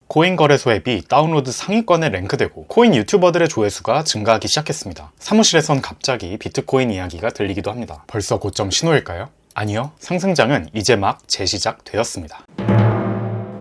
코인 거래소 앱이 다운로드 상위권에 랭크되고 코인 유튜버들의 조회수가 증가하기 시작했습니다. 사무실에선 갑자기 비트코인 이야기가 들리기도 합니다. 벌써 고점 신호일까요? 아니요, 상승장은 이제 막 재시작되었습니다.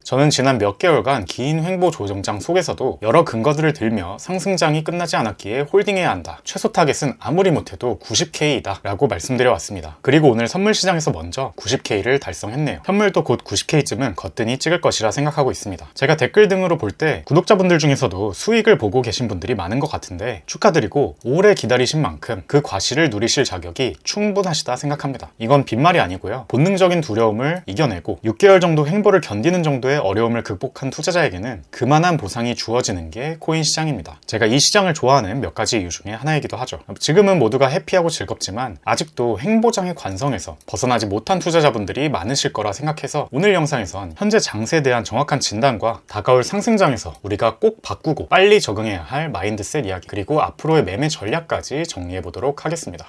저는 지난 몇 개월간 긴 횡보 조정장 속에서도 여러 근거들을 들며 상승장이 끝나지 않았기에 홀딩해야 한다. 최소 타겟은 아무리 못해도 90K이다 라고 말씀드려 왔습니다. 그리고 오늘 선물 시장에서 먼저 90K를 달성했네요. 현물도 곧 90K쯤은 거뜬히 찍을 것이라 생각하고 있습니다. 제가 댓글 등으로 볼 때 구독자분들 중에서도 수익을 보고 계신 분들이 많은 것 같은데 축하드리고 오래 기다리신 만큼 그 과실을 누리실 자격이 충분하시다 생각합니다. 이건 빈말이 아니고요. 본능적인 두려움을 이겨내고 6개월 정도 횡보를 견디는 정도의 어려움을 극복한 투자자에게는 그만한 보상이 주어지는 게 코인 시장입니다. 제가 이 시장을 좋아하는 몇 가지 이유 중에 하나이기도 하죠. 지금은 모두가 해피하고 즐겁지만 아직도 횡보장의 관성에서 벗어나지 못한 투자자분들이 많으실 거라 생각해서 오늘 영상에선 현재 장세에 대한 정확한 진단과 다가올 상승장에서 우리가 꼭 바꾸고 빨리 적응해야 할 마인드셋 이야기, 그리고 앞으로의 매매 전략까지 정리해 보도록 하겠습니다.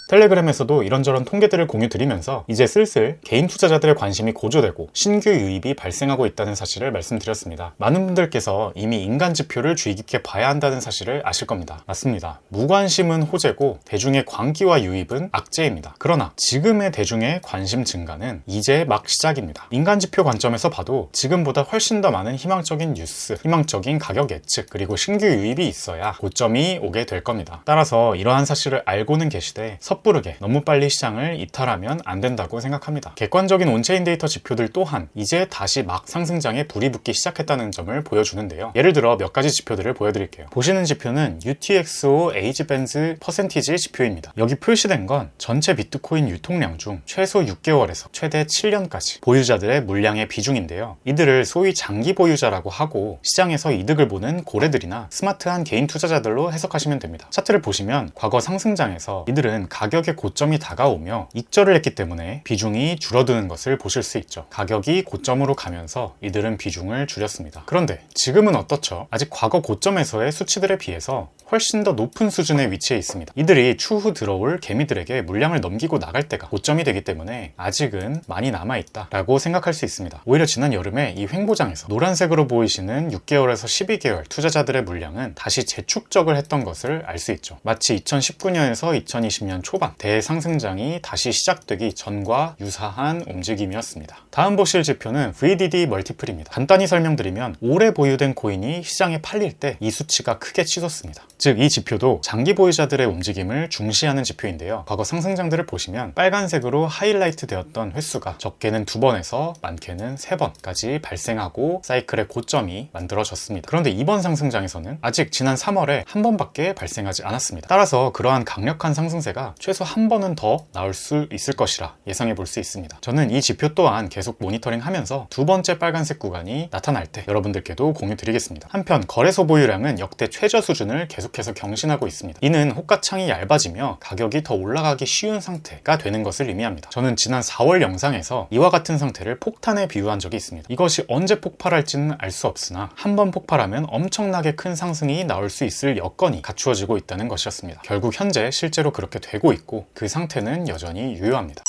텔레그램에서도 이런저런 통계들을 공유드리면서 이제 슬슬 개인 투자자들의 관심이 고조되고 신규 유입이 발생하고 있다는 사실을 말씀드렸습니다. 많은 분들께서 이미 인간 지표를 주의 깊게 봐야 한다는 사실을 아실 겁니다. 맞습니다. 무관심은 호재고 대중의 광기와 유입은 악재입니다. 그러나 지금의 대중의 관심 증가는 이제 막 시작입니다. 인간 지표 관점에서 봐도 지금보다 훨씬 더 많은 희망적인 뉴스, 희망적인 가격 예측, 그리고 신규 유입이 있어야 고점이 오게 될 겁니다. 따라서 이러한 사실을 알고는 계시되 섣부르게 너무 빨리 시장을 이탈하면 안 된다고 생각합니다. 객관적인 온체인 데이터 지표들 또한 이제 다시 막 상승장에 불이 붙기 시작했다는 점을 보여주는데요. 예를 들어 몇 가지 지표들을 보여드릴게요. 보시는 지표는 UTXO 에이지밴드 퍼센티지 지표입니다. 여기 표시된 건 전체 비트코인 유통량 중 최소 6개월에서 최대 7년까지 보유자들의 물량의 비중인데요. 이들을 소위 장기 보유자라고 하고 시장에서 이득을 보는 고래들이나 스마트한 개인 투자자들로 해석하시면 됩니다. 차트를 보시면 과거 상승장에서 이들은 가격의 고점이 다가오며 익절을 했기 때문에 비중이 줄어드는 것을 보실 수 있죠. 가격이 고점으로 가면서 이들은 비중을 줄였습니다. 그런데 지금은 어떻죠? 아직 과거 고점에서의 수치들에 비해서 훨씬 더 높은 수준의 위치에 있습니다. 이들이 추후 들어올 개미들에게 물량을 넘기고 나갈 때가 고점이 되기 때문에 아직은 많이 남아있다 라고 생각할 수 있습니다. 오히려 지난 여름에 이 횡보장에서 노란색으로 보이시는 6개월에서 12개월 투자자들의 물량은 다시 재축적을 했던 것을 알 수 있죠. 마치 2019년에서 2020년 초반 대상승장이 다시 시작되기 전과 유사한 움직임이었습니다. 다음 보실 지표는 VDD 멀티플입니다. 간단히 설명드리면 오래 보유된 코인이 시장에 팔릴 때 이 수치가 크게 치솟습니다. 즉 이 지표도 장기 보유자들의 움직임을 중시하는 지표인데요. 과거 상승장들을 보시면 빨간색으로 하이라이트 되었던 횟수가 적게는 2번에서 많게는 3번까지 발생하고 사이클의 고점이 만들어졌습니다. 그런데 이번 상승장에서는 아직 지난 3월에 한 번밖에 발생하지 않았습니다. 따라서 그러한 강력한 상승세가 최소 한 번은 더 나올 수 있을 것이라 예상해 볼 수 있습니다. 저는 이 지표 또한 계속 모니터링 하면서 두 번째 빨간색 구간이 나타날 때 여러분들께도 공유 드리겠습니다. 한편 거래소 보유량은 역대 최저 수준을 계속해서 경신하고 있습니다. 이는 호가창이 얇아지며 가격이 더 올라가기 쉬운 상태가 되는 것을 의미합니다. 저는 지난 4월 영상에서 이와 같은 상태를 폭탄에 비유한 적이 있습니다. 이것이 언제 폭발할지는 알 수 없으나 한번 폭발하면 엄청나게 큰 상승이 나올 수 있을 여건이 갖추어지고 있다는 것이었습니다. 결국 현재 실제로 그렇게 되고 있고 그 상태는 여전히 유효합니다.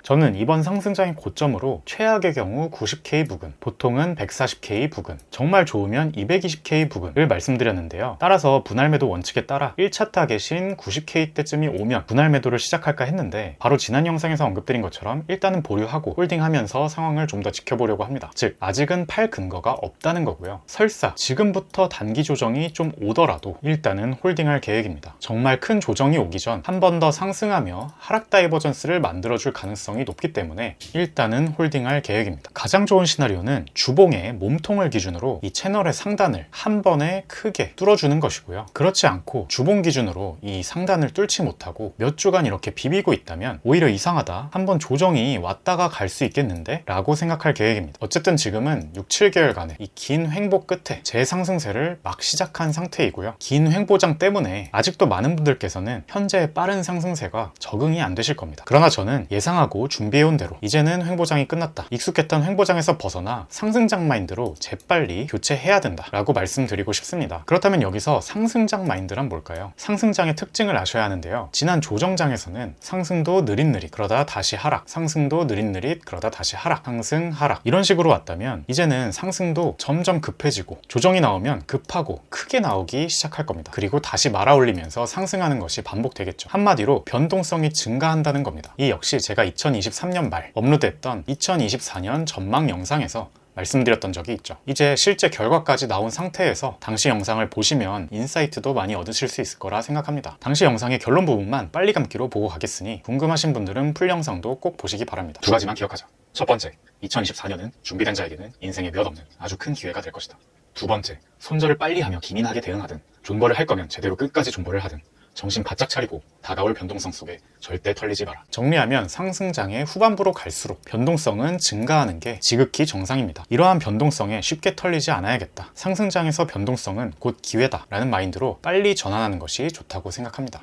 저는 이번 상승장의 고점으로 최악의 경우 90K 부근, 보통은 140K 부근, 정말 좋으면 220K 부근을 말씀드렸는데요. 따라서 분할 매도 원칙에 따라 1차 타겟인 90K 때쯤이 오면 분할 매도를 시작할까 했는데 바로 지난 영상에서 언급드린 것처럼 일단은 보류하고 홀딩하면서 상황을 좀 더 지켜보려고 합니다. 즉 아직은 팔 근거가 없다는 거고요. 설사 지금부터 단기 조정이 좀 오더라도 일단은 홀딩할 계획입니다. 정말 큰 조정이 오기 전 한 번 더 상승하며 하락 다이버전스를 만들어줄 가능성이 높기 때문에 일단은 홀딩할 계획입니다. 가장 좋은 시나리오는 주봉의 몸통을 기준으로 이 채널의 상단을 한 번에 크게 뚫어주는 것이고요. 그렇지 않고 주봉 기준으로 이 상단을 뚫지 못하고 몇 주간 이렇게 비비고 있다면 오히려 이상하다, 한번 조정이 왔다가 갈 수 있겠는데? 라고 생각할 계획입니다. 어쨌든 지금은 6, 7개월간의 이 긴 횡보 끝에 재상승세를 막 시작한 상태이고요. 긴 횡보장 때문에 아직도 많은 분들께서는 현재의 빠른 상승세가 적응이 안 되실 겁니다. 그러나 저는 예상하고 그리고 준비해온 대로 이제는 횡보장이 끝났다. 익숙했던 횡보장에서 벗어나 상승장 마인드로 재빨리 교체해야 된다 라고 말씀드리고 싶습니다. 그렇다면 여기서 상승장 마인드란 뭘까요? 상승장의 특징을 아셔야 하는데요. 지난 조정장에서는 상승도 느릿느릿 그러다 다시 하락, 상승도 느릿느릿 그러다 다시 하락, 상승, 하락 이런 식으로 왔다면 이제는 상승도 점점 급해지고 조정이 나오면 급하고 크게 나오기 시작할 겁니다. 그리고 다시 말아올리면서 상승하는 것이 반복되겠죠. 한마디로 변동성이 증가한다는 겁니다. 이 역시 제가 2023년 말 업로드했던 2024년 전망 영상에서 말씀드렸던 적이 있죠. 이제 실제 결과까지 나온 상태에서 당시 영상을 보시면 인사이트도 많이 얻으실 수 있을 거라 생각합니다. 당시 영상의 결론 부분만 빨리 감기로 보고 가겠으니 궁금하신 분들은 풀 영상도 꼭 보시기 바랍니다. 두 가지만 기억하자. 첫 번째, 2024년은 준비된 자에게는 인생에 몇 없는 아주 큰 기회가 될 것이다. 두 번째, 손절을 빨리 하며 기민하게 대응하든 존버를 할 거면 제대로 끝까지 존버를 하든 정신 바짝 차리고 다가올 변동성 속에 절대 털리지 마라. 정리하면 상승장의 후반부로 갈수록 변동성은 증가하는 게 지극히 정상입니다. 이러한 변동성에 쉽게 털리지 않아야겠다. 상승장에서 변동성은 곧 기회다 라는 마인드로 빨리 전환하는 것이 좋다고 생각합니다.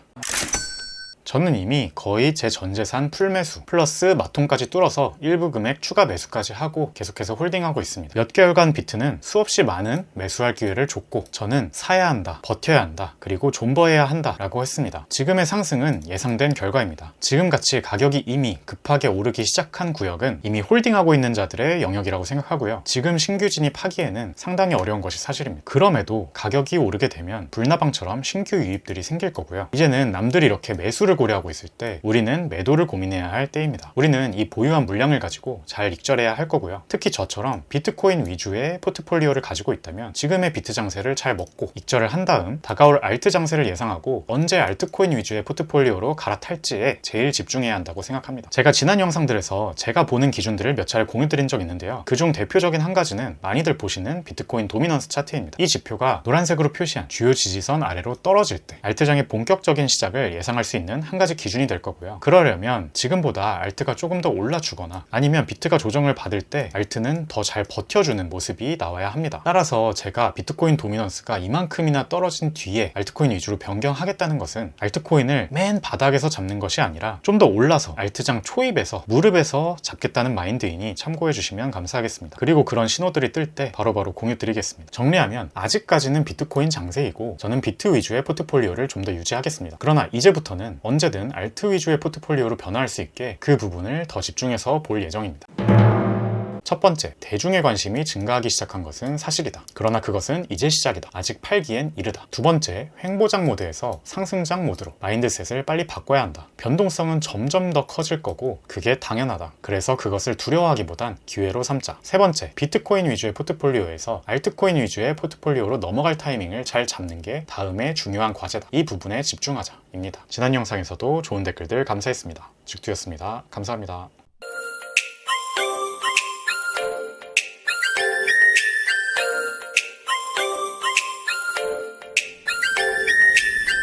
저는 이미 거의 제 전재산 풀매수 플러스 마통까지 뚫어서 일부 금액 추가 매수까지 하고 계속해서 홀딩하고 있습니다. 몇 개월간 비트는 수없이 많은 매수할 기회를 줬고 저는 사야 한다, 버텨야 한다, 그리고 존버해야 한다 라고 했습니다. 지금의 상승은 예상된 결과입니다. 지금같이 가격이 이미 급하게 오르기 시작한 구역은 이미 홀딩하고 있는 자들의 영역이라고 생각하고요. 지금 신규 진입하기에는 상당히 어려운 것이 사실입니다. 그럼에도 가격이 오르게 되면 불나방처럼 신규 유입들이 생길 거고요. 이제는 남들이 이렇게 매수를 고려하고 있을 때 우리는 매도를 고민해야 할 때입니다. 우리는 이 보유한 물량을 가지고 잘 익절해야 할 거고요. 특히 저처럼 비트코인 위주의 포트폴리오를 가지고 있다면 지금의 비트 장세를 잘 먹고 익절을 한 다음 다가올 알트 장세를 예상하고 언제 알트코인 위주의 포트폴리오로 갈아탈지에 제일 집중해야 한다고 생각합니다. 제가 지난 영상들에서 제가 보는 기준들을 몇 차례 공유드린 적이 있는데요. 그중 대표적인 한 가지는 많이들 보시는 비트코인 도미넌스 차트입니다. 이 지표가 노란색으로 표시한 주요 지지선 아래로 떨어질 때 알트장의 본격적인 시작을 예상할 수 있는 한 가지 기준이 될 거고요. 그러려면 지금보다 알트가 조금 더 올라주거나 아니면 비트가 조정을 받을 때 알트는 더 잘 버텨주는 모습이 나와야 합니다. 따라서 제가 비트코인 도미넌스가 이만큼이나 떨어진 뒤에 알트코인 위주로 변경하겠다는 것은 알트코인을 맨 바닥에서 잡는 것이 아니라 좀 더 올라서 알트장 초입에서 무릎에서 잡겠다는 마인드이니 참고해 주시면 감사하겠습니다. 그리고 그런 신호들이 뜰 때 바로바로 공유 드리겠습니다. 정리하면 아직까지는 비트코인 장세이고 저는 비트 위주의 포트폴리오를 좀 더 유지하겠습니다. 그러나 이제부터는 언제든 알트 위주의 포트폴리오로 변화할 수 있게 그 부분을 더 집중해서 볼 예정입니다. 첫 번째, 대중의 관심이 증가하기 시작한 것은 사실이다. 그러나 그것은 이제 시작이다. 아직 팔기엔 이르다. 두 번째, 횡보장 모드에서 상승장 모드로 마인드셋을 빨리 바꿔야 한다. 변동성은 점점 더 커질 거고 그게 당연하다. 그래서 그것을 두려워하기보단 기회로 삼자. 세 번째, 비트코인 위주의 포트폴리오에서 알트코인 위주의 포트폴리오로 넘어갈 타이밍을 잘 잡는 게 다음의 중요한 과제다. 이 부분에 집중하자 입니다. 지난 영상에서도 좋은 댓글들 감사했습니다. 직두였습니다. 감사합니다.